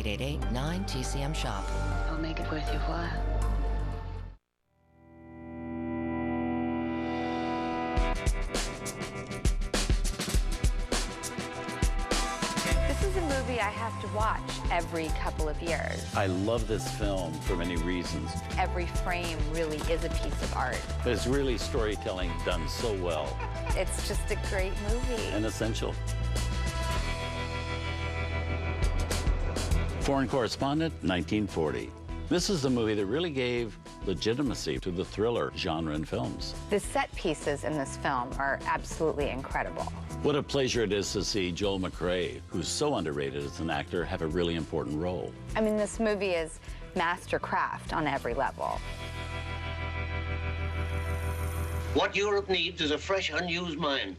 888-9TCM-SHOP. I'll make it worth your while. This is a movie I have to watch every couple of years. I love this film for many reasons. Every frame really is a piece of art. But it's really storytelling done so well. It's just a great movie. And essential. Foreign Correspondent, 1940. This is the movie that really gave legitimacy to the thriller genre in films. The set pieces in this film are absolutely incredible. What a pleasure it is to see Joel McCrea, who's so underrated as an actor, have a really important role. I mean, this movie is mastercraft on every level. What Europe needs is a fresh, unused mind.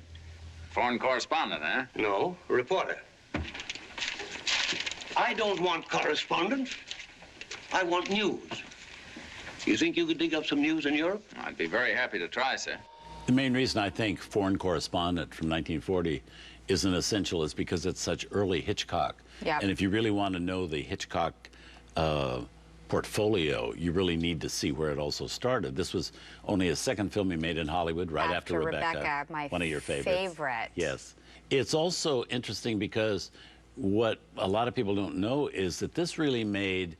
Foreign correspondent, huh? No, a reporter. I don't want correspondence. I want news. You think you could dig up some news in Europe? I'd be very happy to try, sir. The main reason I think Foreign Correspondent from 1940 is an essential is because it's such early Hitchcock. Yeah. And if you really want to know the Hitchcock portfolio, you really need to see where it also started. This was only a second film he made in Hollywood right after Rebecca. My one of your favorites. favorite. Yes. It's also interesting because what a lot of people don't know is that this really made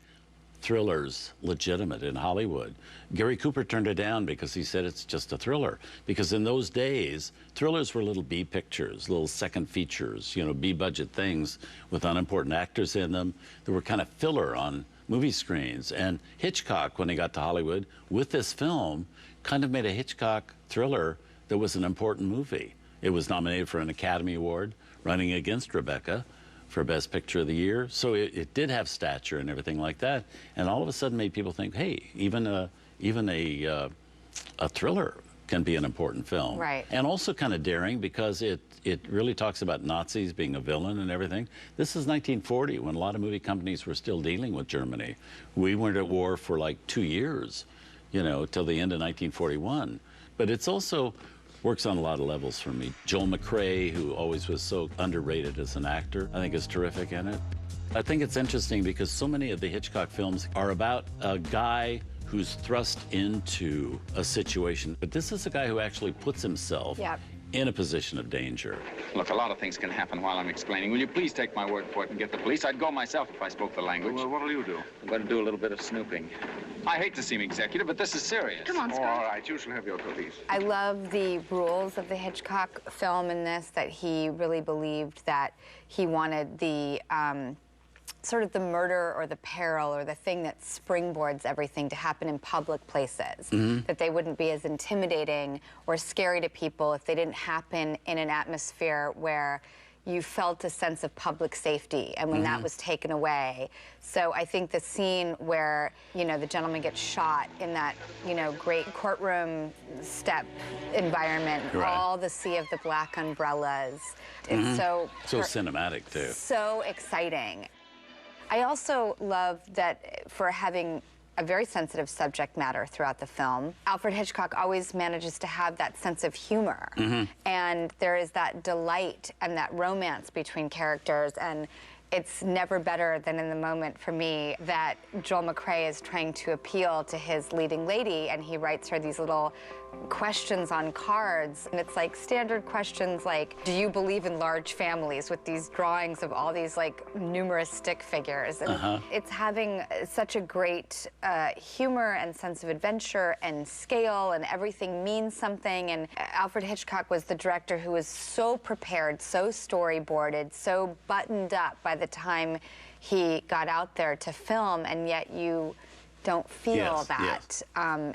thrillers legitimate in Hollywood. Gary Cooper turned it down because he said it's just a thriller. Because in those days, thrillers were little B pictures, little second features, you know, B-budget things with unimportant actors in them that were kind of filler on movie screens. And Hitchcock, when he got to Hollywood, with this film, kind of made a Hitchcock thriller that was an important movie. It was nominated for an Academy Award, running against Rebecca for Best Picture of the Year. So it did have stature and everything like that. And all of a sudden made people think, hey, even a thriller can be an important film. Right. And also kind of daring because it really talks about Nazis being a villain and everything. This is 1940 when a lot of movie companies were still dealing with Germany. We weren't at war for like 2 years, you know, till the end of 1941. But it's also works on a lot of levels for me. Joel McCrea, who always was so underrated as an actor, I think is terrific in it. I think it's interesting because so many of the Hitchcock films are about a guy who's thrust into a situation. But this is a guy who actually puts himself in a position of danger. Look, a lot of things can happen while I'm explaining. Will you please take my word for it and get the police? I'd go myself if I spoke the language. Well, what'll you do? I'm going to do a little bit of snooping. I hate to seem executive, but this is serious. Come on, Scott. All right, you shall have your cookies. I love the rules of the Hitchcock film in this, that he really believed that he wanted the sort of the murder or the peril or the thing that springboards everything to happen in public places. That they wouldn't be as intimidating or scary to people if they didn't happen in an atmosphere where you felt a sense of public safety, and when that was taken away. So I think the scene where, you know, the gentleman gets shot in that, you know, great courtroom step environment, all the sea of the black umbrellas. It's so cinematic too. So exciting. I also love that for having a very sensitive subject matter throughout the film, Alfred Hitchcock always manages to have that sense of humor. And there is that delight and that romance between characters, and it's never better than in the moment for me that Joel McCrea is trying to appeal to his leading lady, and he writes her these little questions on cards. And it's like standard questions like, do you believe in large families, with these drawings of all these like numerous stick figures. And it's having such a great humor and sense of adventure and scale, and everything means something. And Alfred Hitchcock was the director who was so prepared, so storyboarded, so buttoned up by the time he got out there to film, and yet you don't feel that.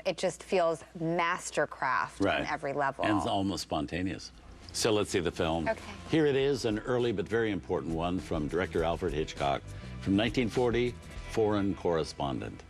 It just feels mastercraft on every level. And it's almost spontaneous. So let's see the film. Okay. Here it is, an early but very important one from director Alfred Hitchcock from 1940, Foreign Correspondent.